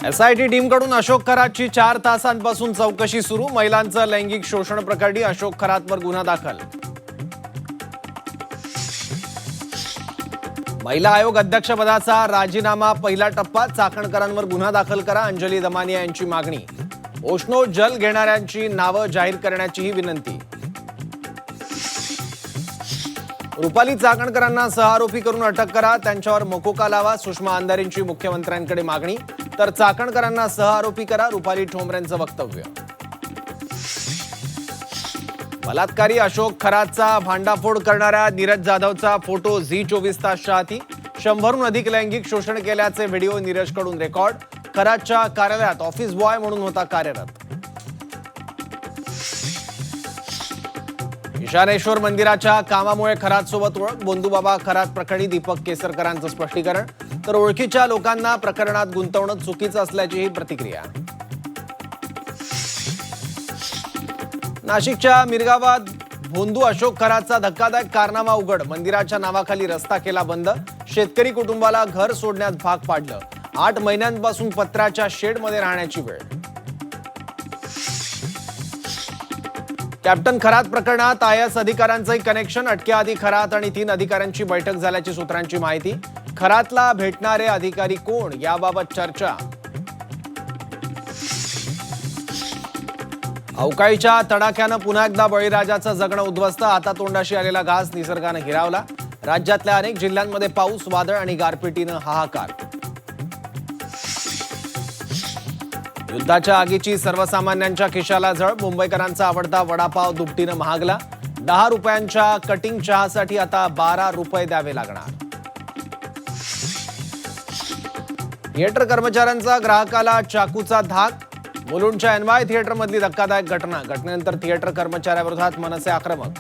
SIT टीमकडून अशोक खरातची 4 तासांपासून चौकशी सुरू। महिलांचं लैंगिक शोषण प्रकरणी अशोक खरातवर गुन्हा दाखल। महिला आयोग अध्यक्षपदाचा राजीनामा पहिला टप्पा। चाकणकरांवर गुन्हा दाखल करा, अंजली दमानिया यांची मागणी। ओशनो जल घेणाऱ्यांची नावं जाहीर करण्याचीही विनंती। रुपाली चाकणकरांना सहआरोपी करून अटक करा, त्यांच्यावर मकोका लावा, सुषमा अंधारेंची मुख्यमंत्र्यांकडे मागणी। तर चाकणकरांना सहआरोपी करा, रुपाली ठोंबरेंचं वक्तव्य। बलात्कारी अशोक खरातचा भांडाफोड करणाऱ्या नीरज जाधवचा फोटो झी24 तासच्या हाती। 100हून अधिक लैंगिक शोषण केल्याचे व्हिडिओ नीरजकडून रेकॉर्ड। खरातच्या कार्यालयात ऑफिस बॉय म्हणून होता कार्यरत। ईशानेश्वर मंदिराच्या कामामुळे खरातसोबत ओळख। बोंधूबाबा खरात प्रकरणी दीपक केसरकरांचं स्पष्टीकरण। तर ओळखीच्या लोकांना प्रकरणात गुंतवणं चुकीचं असल्याची प्रतिक्रिया। नाशिकच्या मिरगावात भोंदू अशोक खरातचा धक्कादायक कारनामा उघड। मंदिराच्या नावाखाली रस्ता केला बंद। शेतकरी कुटुंबाला घर सोडण्यास भाग पाडलं। 8 महिन्यांपासून पत्र्याच्या शेडमध्ये राहण्याची वेळ। कॅप्टन खरात प्रकरणात आयएस अधिकाऱ्यांचंही कनेक्शन। अटकेआधी खरात आणि 3 अधिकाऱ्यांची बैठक झाल्याची सूत्रांची माहिती। खरातला भेटणारे अधिकारी कोण, याबाबत चर्चा। अवकाळीच्या तडाख्यानं पुन्हा एकदा बळीराजाचं जगणं उद्ध्वस्त। हातातोंडाशी आलेला घास निसर्गानं हिरावला। राज्यातल्या अनेक जिल्ह्यांमध्ये पाऊस, वादळ आणि गारपिटीनं हाहाकार। युद्धाच्या आगीची सर्वसामान्यांच्या खिशाला झळ। मुंबईकरांचा आवडता वडापाव दुपटीनं महागला। 10 रुपयांच्या कटिंग चहासाठी आता 12 रुपये द्यावे लागणार। थिएटर कर्मचाऱ्यांचा ग्राहकाला चाकूचा धाक। मुलुंडच्या एनवाय थिएटरमधली धक्कादायक घटना। घटनेनंतर थिएटर कर्मचाऱ्याविरोधात मनसे आक्रमक।